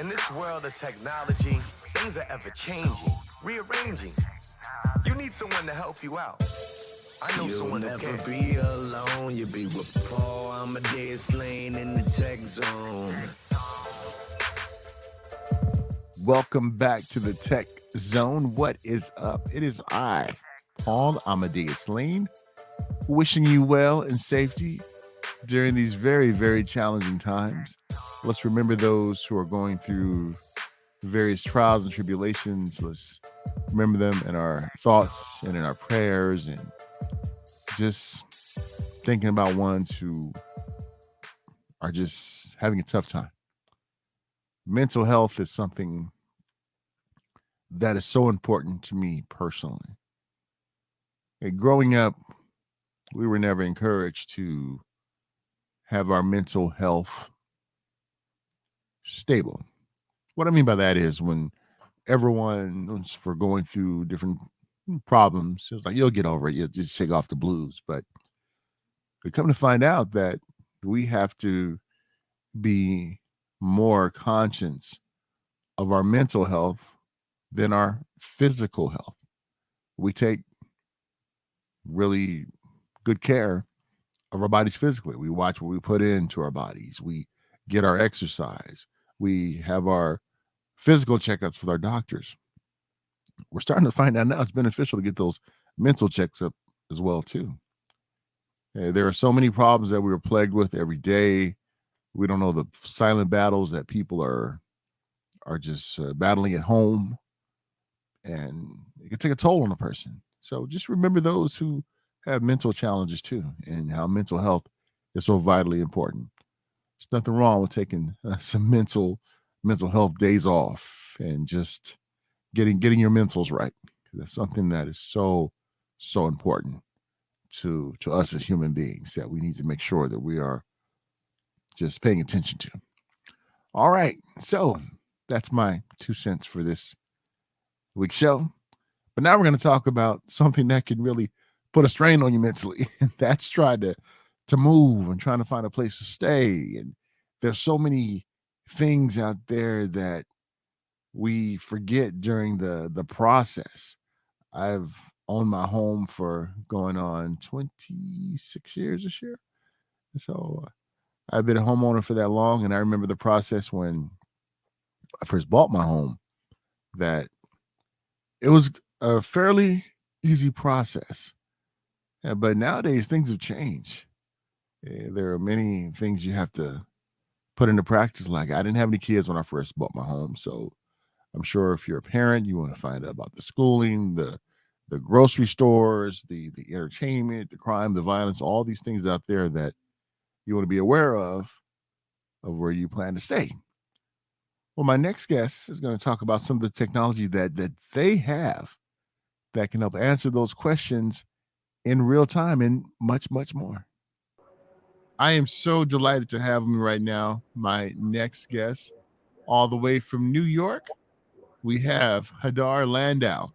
In this world of technology, things are ever changing, rearranging. You need someone to help you out. I know You'll someone who never can. be alone. You'll be with Paul Amadeus Lane in the tech zone. Welcome back to the Tech Zone. What is up? It is I, Paul Amadeus Lane, wishing you well and safety during these very, very challenging times. Let's remember those who are going through various trials and tribulations. Let's remember them in our thoughts and in our prayers, and just thinking about ones who are just having a tough time. Mental health is something that is so important to me personally. Growing up, we were never encouraged to have our mental health stable. What I mean by that is when everyone were going through different problems, it was like, you'll get over it. You'll just shake off the blues. But we come to find out that we have to be more conscious of our mental health than our physical health. We take really good care of our bodies physically. We watch what we put into our bodies. We get our exercise. We have our physical checkups with our doctors. We're starting to find out now it's beneficial to get those mental checks up as well too. There are so many problems that we are plagued with every day. We don't know the silent battles that people are just battling at home, and it can take a toll on a person. So just remember those who have mental challenges too, and how mental health is so vitally important. There's nothing wrong with taking some mental health days off and just getting your mentals right. That's something that is so important to us as human beings that we need to make sure that we are just paying attention to. All right, so that's my 2 cents for this week's show. But now we're going to talk about something that can really put a strain on you mentally. That's trying to move and trying to find a place to stay. And there's so many things out there that we forget during the process. I've owned my home for going on 26 years this year. So I've been a homeowner for that long. And I remember the process when I first bought my home, that it was a fairly easy process. But nowadays, things have changed. There are many things you have to put into practice. Like, I didn't have any kids when I first bought my home. So I'm sure if you're a parent, you want to find out about the schooling, the grocery stores, the entertainment, the crime, the violence, all these things out there that you want to be aware of where you plan to stay. Well, my next guest is going to talk about some of the technology that they have that can help answer those questions in real time and much, much more. I am so delighted to have me right now. My next guest, all the way from New York, we have Hadar Landau.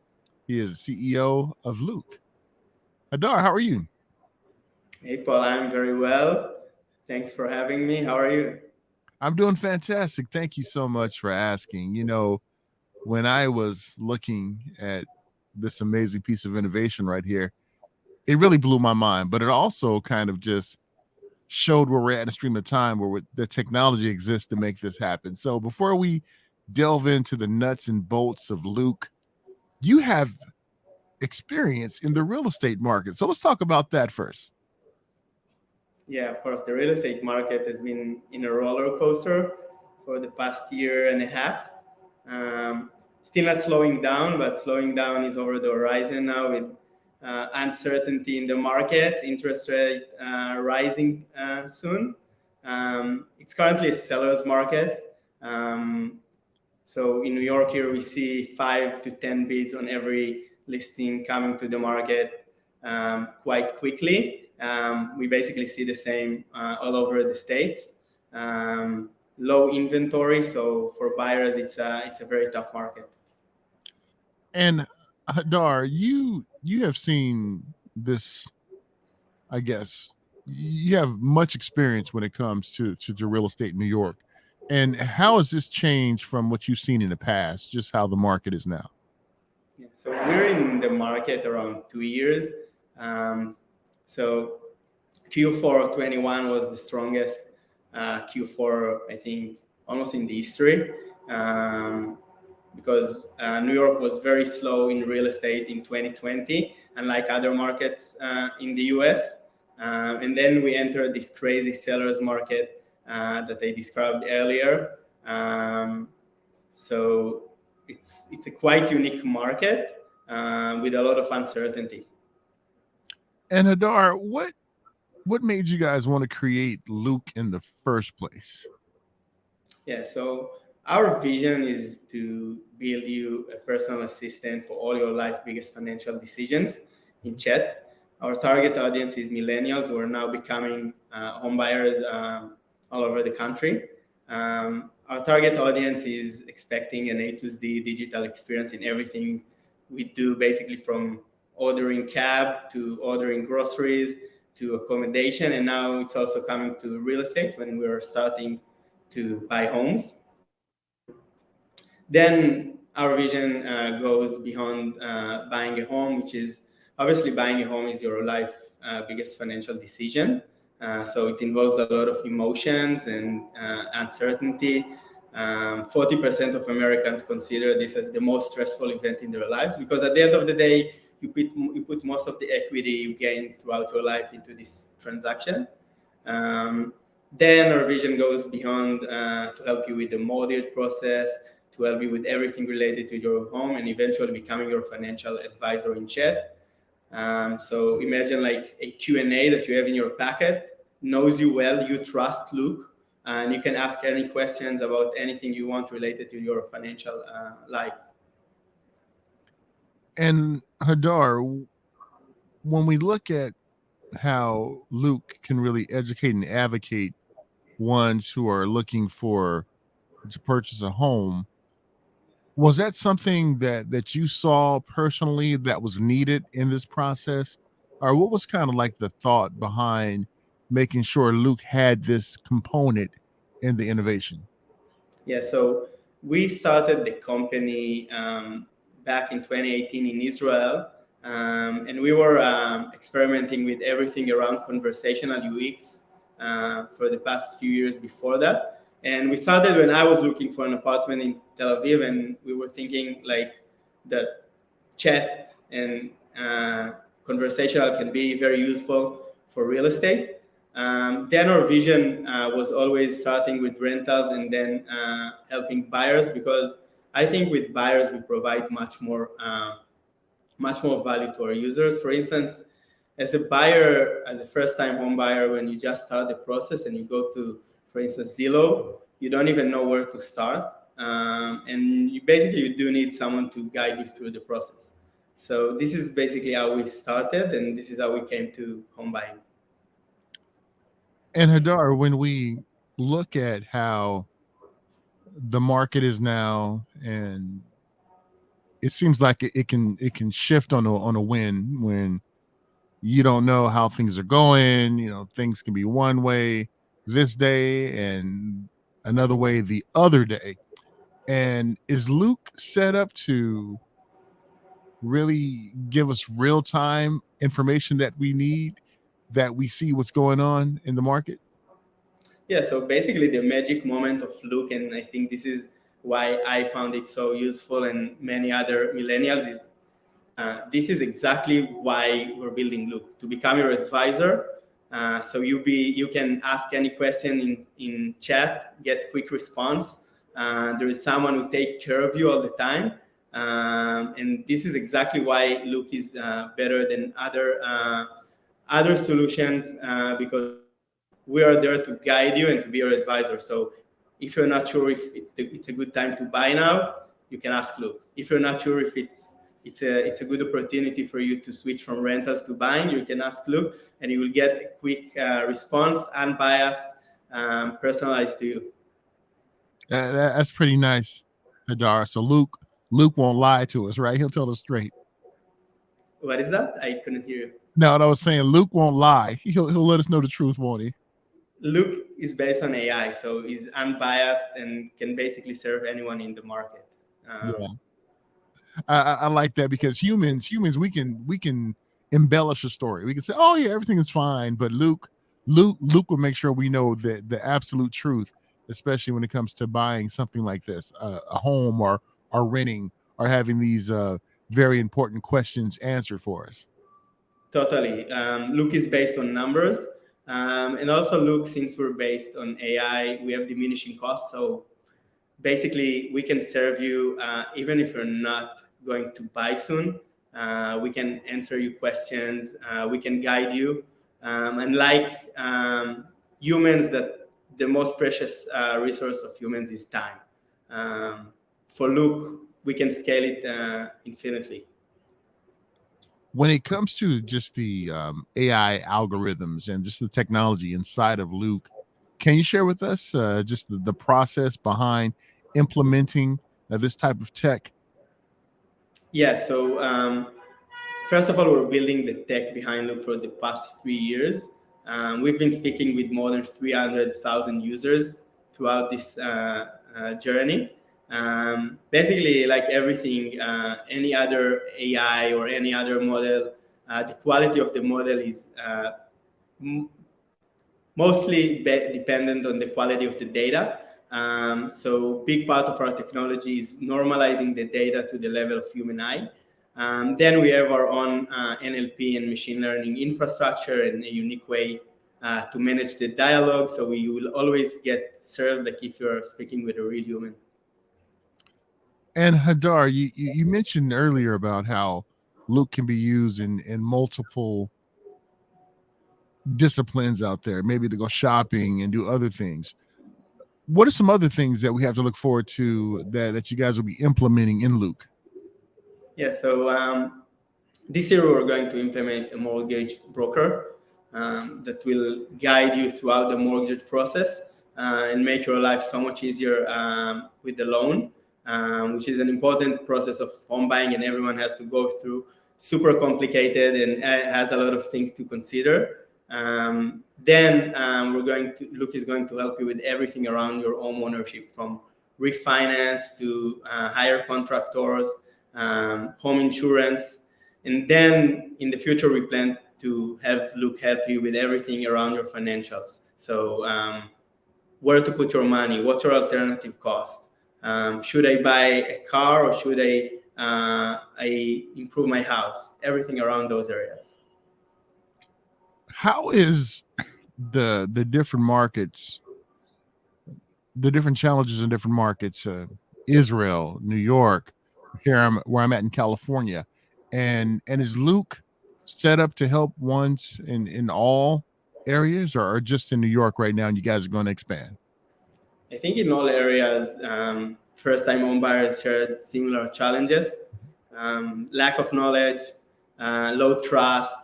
He is CEO of Luke. Hadar, how are you? Hey, Paul, I'm very well. Thanks for having me. How are you? I'm doing fantastic. Thank you so much for asking. When I was looking at this amazing piece of innovation right here, it really blew my mind, but it also kind of just showed where we're at in a stream of time where the technology exists to make this happen. So before we delve into the nuts and bolts of Luke, you have experience in the real estate market. So let's talk about that first. Yeah, of course, the real estate market has been in a roller coaster for the past year and a half. Um, Still not slowing down, but slowing down is over the horizon now with uncertainty in the markets, interest rate rising soon. It's currently a seller's market. So in New York here, we see 5 to 10 bids on every listing coming to the market quite quickly. We basically see the same all over the states. Low inventory, so for buyers, it's a very tough market. And Hadar, you have seen this, I guess. You have much experience when it comes to real estate in New York. And how has this changed from what you've seen in the past, just how the market is now? Yeah, so we're in the market around 2 years. So Q4 of 21 was the strongest Q4, I think, almost in the history, because New York was very slow in real estate in 2020, unlike other markets in the US. And then we entered this crazy sellers market that I described earlier. So it's a quite unique market with a lot of uncertainty. And Hadar, what made you guys want to create Luke in the first place? Yeah, so our vision is to build you a personal assistant for all your life biggest financial decisions in chat. Our target audience is millennials who are now becoming home buyers all over the country. Our target audience is expecting an A to Z digital experience in everything we do, basically from ordering cab to ordering groceries to accommodation. And now it's also coming to real estate when we're starting to buy homes. Then our vision goes beyond buying a home, which is obviously buying a home is your life biggest financial decision. So it involves a lot of emotions and uncertainty. 40% of Americans consider this as the most stressful event in their lives, because at the end of the day, you put most of the equity you gain throughout your life into this transaction. Then our vision goes beyond to help you with the mortgage process, to help you with everything related to your home, and eventually becoming your financial advisor in chat. So imagine like a Q&A that you have in your packet, knows you well, you trust Luke, and you can ask any questions about anything you want related to your financial life. And Hadar, when we look at how Luke can really educate and advocate ones who are looking to purchase a home, was that something that you saw personally that was needed in this process? Or what was kind of like the thought behind making sure Luke had this component in the innovation? Yeah, so we started the company back in 2018 in Israel, and we were experimenting with everything around conversational UX for the past few years before that. And we started when I was looking for an apartment in Tel Aviv, and we were thinking like that chat and conversational can be very useful for real estate. Then our vision was always starting with rentals and then helping buyers, because I think with buyers we provide much more value to our users. For instance, as a buyer, as a first-time home buyer, when you just start the process and you go to, for instance, Zillow, you don't even know where to start, and you do need someone to guide you through the process. So this is basically how we started, and this is how we came to home buying. And Hadar, when we look at how the market is now, and it seems like it can shift on a whim when you don't know how things are going. You know, things can be one way this day and another way the other day. And is Luke set up to really give us real time information that we need, that we see what's going on in the market? Yeah, so basically the magic moment of Luke, and I think this is why I found it so useful and many other millennials, is this is exactly why we're building Luke, to become your advisor. So you can ask any question in chat, get quick response. There is someone who take care of you all the time. And this is exactly why Luke is better than other solutions, because we are there to guide you and to be your advisor. So if you're not sure if it's a good time to buy now, you can ask Luke. If you're not sure if it's a good opportunity for you to switch from rentals to buying, you can ask Luke, and you will get a quick response, unbiased, personalized to you. That's pretty nice, Hadar. So Luke won't lie to us, right? He'll tell us straight. What is that? I couldn't hear you. No, I was saying Luke won't lie. He'll let us know the truth, won't he? Look is based on AI, so is unbiased and can basically serve anyone in the market. Yeah. I like that, because humans we can embellish a story. We can say, oh yeah, everything is fine, but Luke will make sure we know the absolute truth, especially when it comes to buying something like this, a home, or renting, or having these very important questions answered for us. Totally. Look is based on numbers. And also Look, since we're based on AI, we have diminishing costs. So basically we can serve you even if you're not going to buy soon. We can answer your questions. We can guide you. Unlike humans, that the most precious resource of humans is time. For Look, we can scale it infinitely. When it comes to just the AI algorithms and just the technology inside of Luke, can you share with us just the process behind implementing this type of tech? Yeah, so first of all, we're building the tech behind Look for the past 3 years. We've been speaking with more than 300,000 users throughout this journey. Basically, like everything, any other AI or any other model, the quality of the model is m- mostly dependent on the quality of the data. So big part of our technology is normalizing the data to the level of human eye. Then we have our own NLP and machine learning infrastructure and a unique way to manage the dialogue. So we will always get served like if you're speaking with a real human. And Hadar, you mentioned earlier about how Luke can be used in multiple disciplines out there, maybe to go shopping and do other things. What are some other things that we have to look forward to that you guys will be implementing in Luke? Yeah, so this year we're going to implement a mortgage broker that will guide you throughout the mortgage process and make your life so much easier with the loan, which is an important process of home buying, and everyone has to go through. Super complicated and has a lot of things to consider. Then Luke is going to help you with everything around your home ownership, from refinance to hire contractors, home insurance. And then in the future, we plan to have Luke help you with everything around your financials. So where to put your money, what's your alternative cost? Should I buy a car or should I improve my house? Everything around those areas. How is the different markets, the different challenges in different markets, Israel, New York, where I'm at in California, and is Luke set up to help ones in all areas, or just in New York right now, and you guys are going to expand? I think in all areas, first-time home buyers shared similar challenges: lack of knowledge, low trust,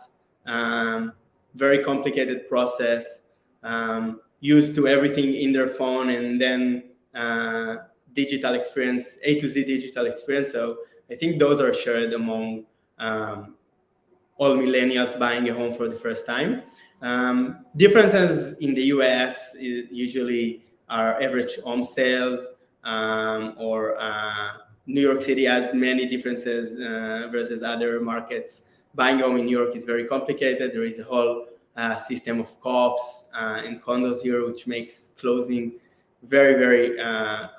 very complicated process, used to everything in their phone, and then digital experience, A to Z digital experience. So I think those are shared among all millennials buying a home for the first time. Differences in the US is usually our average home sales, or New York City has many differences versus other markets. Buying home in New York is very complicated. There is a whole system of co-ops and condos here, which makes closing very, very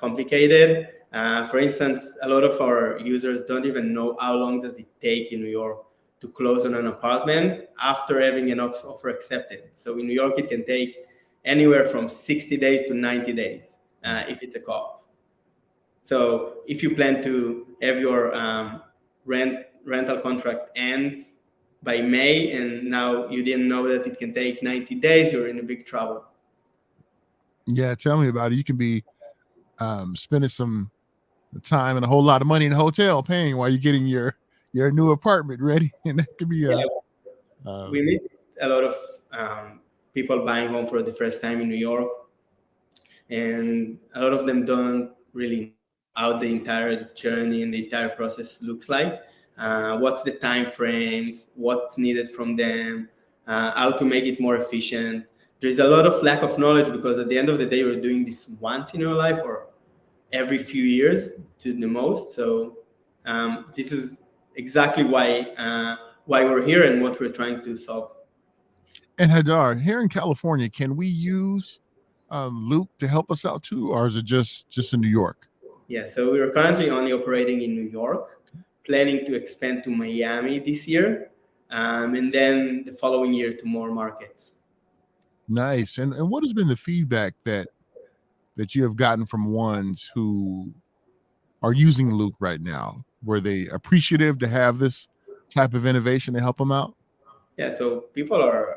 complicated. For instance, a lot of our users don't even know how long does it take in New York to close on an apartment after having an offer accepted. So in New York, it can take anywhere from 60 days to 90 days if it's a co-op. So if you plan to have your rental contract end by May, and now you didn't know that it can take 90 days, you're in a big trouble. Yeah, tell me about it. You can be spending some time and a whole lot of money in a hotel paying while you're getting your new apartment ready, and that could be we meet a lot of people buying home for the first time in New York, and a lot of them don't really know how the entire journey and the entire process looks like. What's the time frames, what's needed from them, how to make it more efficient. there's a lot of lack of knowledge because at the end of the day, you're doing this once in your life or every few years to the most. So this is exactly why we're here and what we're trying to solve. And Hadar, here in California, can we use Luke to help us out too, or is it just in New York? Yeah, so we're currently only operating in New York, planning to expand to Miami this year, and then the following year to more markets. Nice. And what has been the feedback that you have gotten from ones who are using Luke right now? Were they appreciative to have this type of innovation to help them out? Yeah, so people are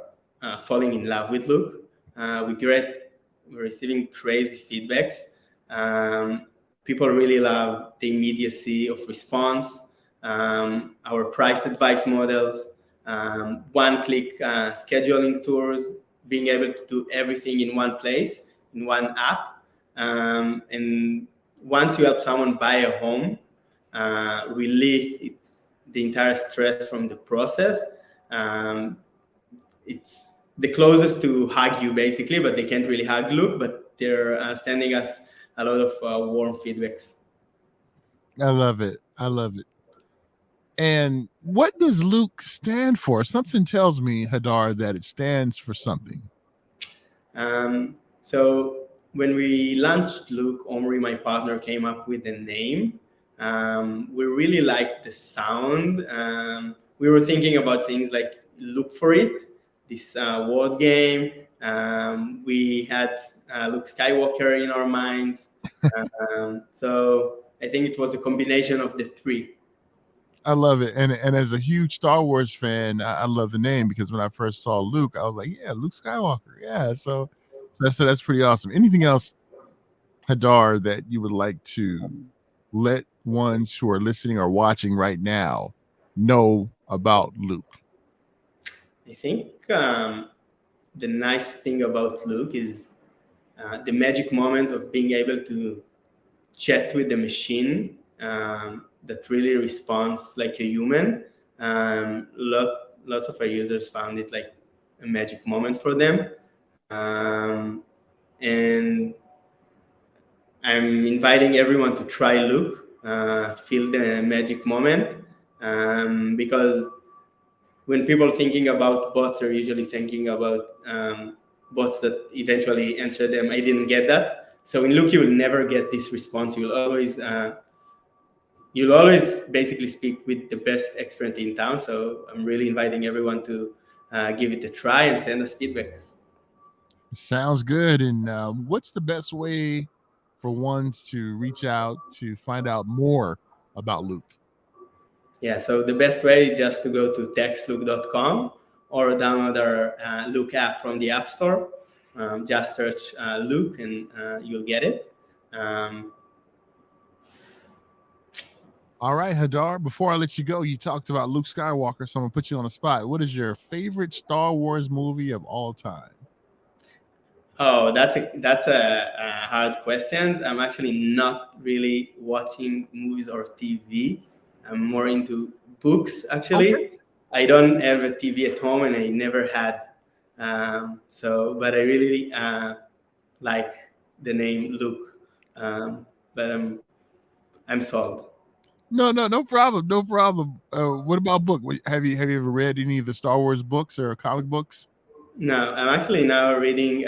falling in love with Luke. We're receiving crazy feedbacks. People really love the immediacy of response, our price advice models, one-click scheduling tours, being able to do everything in one place, in one app. And once you help someone buy a home, relieve the entire stress from the process. It's the closest to hug you basically, but they can't really hug Luke, but they're sending us a lot of warm feedbacks. I love it. I love it. And what does Luke stand for? Something tells me, Hadar, that it stands for something. So when we launched Luke, Omri, my partner, came up with the name. We really liked the sound. We were thinking about things like Look for It, this word game. We had Luke Skywalker in our minds. So I think it was a combination of the three. I love it. And as a huge Star Wars fan, I love the name because when I first saw Luke, I was like, yeah, Luke Skywalker. Yeah. So that's pretty awesome. Anything else, Hadar, that you would like to let ones who are listening or watching right now know about Luke? I think the nice thing about Luke is the magic moment of being able to chat with the machine that really responds like a human. Lots of our users found it like a magic moment for them. And I'm inviting everyone to try Luke, feel the magic moment, because when people are thinking about bots, they're usually thinking about bots that eventually answer them. I didn't get that. So in Luke, you will never get this response. You'll always basically speak with the best expert in town. So I'm really inviting everyone to give it a try and send us feedback. Sounds good. And what's the best way for ones to reach out to find out more about Luke? Yeah, so the best way is just to go to textluke.com or download our Luke app from the App Store. Just search Luke and you'll get it. All right, Hadar, before I let you go, you talked about Luke Skywalker, so I'm going to put you on the spot. What is your favorite Star Wars movie of all time? Oh, that's a hard question. I'm actually not really watching movies or TV. I'm more into books, actually. Okay. I don't have a TV at home, and I never had. But I really like the name Luke. But I'm sold. No problem. No problem. What about book? Have you ever read any of the Star Wars books or comic books? No, I'm actually now reading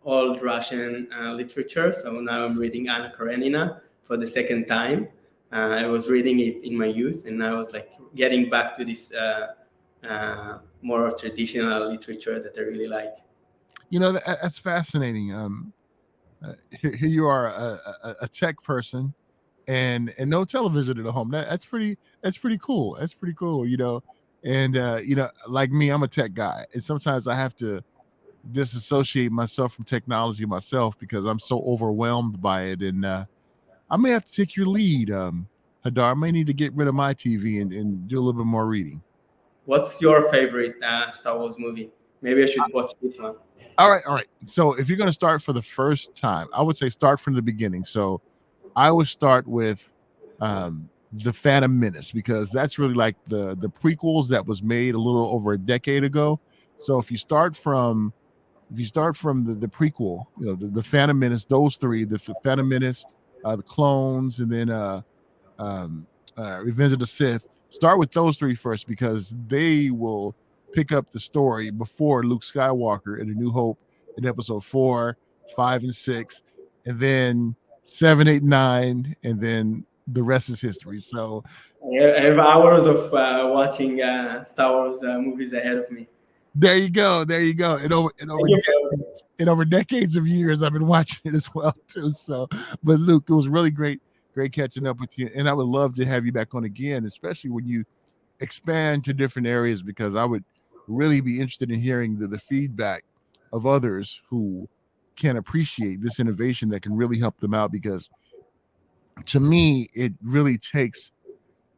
old Russian literature. So now I'm reading Anna Karenina for the second time. I was reading it in my youth, and I was like getting back to this more traditional literature that I really like. You know, that's fascinating. Here you are, a tech person, and no television at home. That's pretty cool. That's pretty cool. You know, and like me, I'm a tech guy, and sometimes I have to disassociate myself from technology myself because I'm so overwhelmed by it. And I may have to take your lead, Hadar. I may need to get rid of my TV and do a little bit more reading. What's your favorite Star Wars movie? Maybe I should watch this one. All right. So if you're going to start for the first time, I would say start from the beginning. So I would start with The Phantom Menace, because that's really like the prequels that was made a little over a decade ago. So if you start from the prequel, the Phantom Menace, those three, the Phantom Menace, the Clones, and then Revenge of the Sith. Start with those three first because they will pick up the story before Luke Skywalker in A New Hope in episode 4, 5, and 6, and then 7, 8, 9, and then the rest is history. So I have hours of watching Star Wars movies ahead of me. There you go. And over decades of years, I've been watching it as well too. So, but Luke, it was really great catching up with you. And I would love to have you back on again, especially when you expand to different areas, because I would really be interested in hearing the feedback of others who can appreciate this innovation that can really help them out. Because to me, it really takes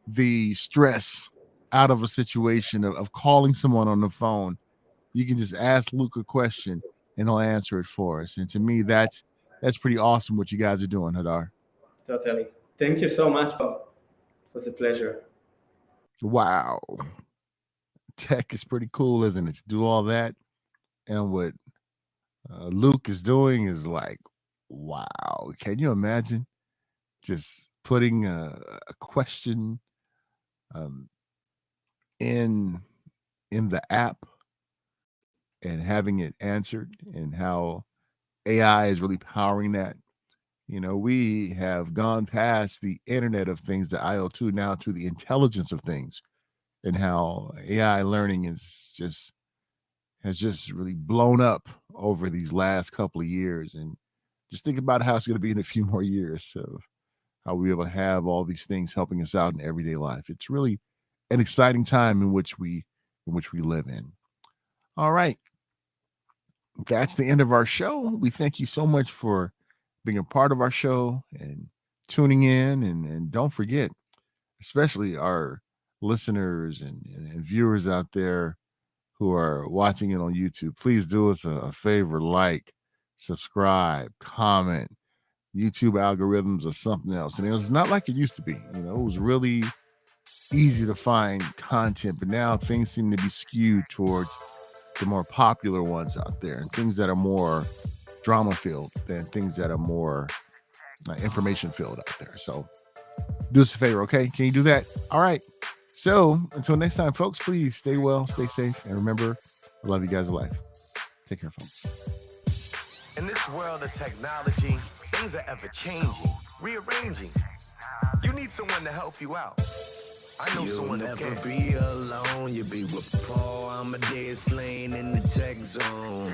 the stress out of a situation of calling someone on the phone. You can just ask Luke a question and he'll answer it for us. And to me, that's pretty awesome what you guys are doing, Hadar. Totally. Thank you so much, Bob. It was a pleasure. Wow. Tech is pretty cool, isn't it? To do all that. And what Luke is doing is like, wow. Can you imagine just putting a question in the app and having it answered, and how AI is really powering that? We have gone past the Internet of Things, the IO2, now to the intelligence of things, and how AI learning has just really blown up over these last couple of years. And just think about how it's going to be in a few more years. So how we'll be able to have all these things helping us out in everyday life. It's really an exciting time in which we live in. All right. That's the end of our show. We thank you so much for being a part of our show and tuning in. And don't forget, especially our listeners and viewers out there who are watching it on YouTube, please do us a favor, like, subscribe, comment. YouTube algorithms are something else. And it's not like it used to be. It was really easy to find content, but now things seem to be skewed towards the more popular ones out there, and things that are more drama filled than things that are more information filled out there. So do us a favor, okay? Can you do that? All right. So until next time, folks, please stay well, stay safe, and remember, I love you guys to life. Take care, folks. In this world of technology, things are ever changing, rearranging. You need someone to help you out. I know someone who can. You'll never be alone. You'll be with Paul Amadeus Lane in the tech zone.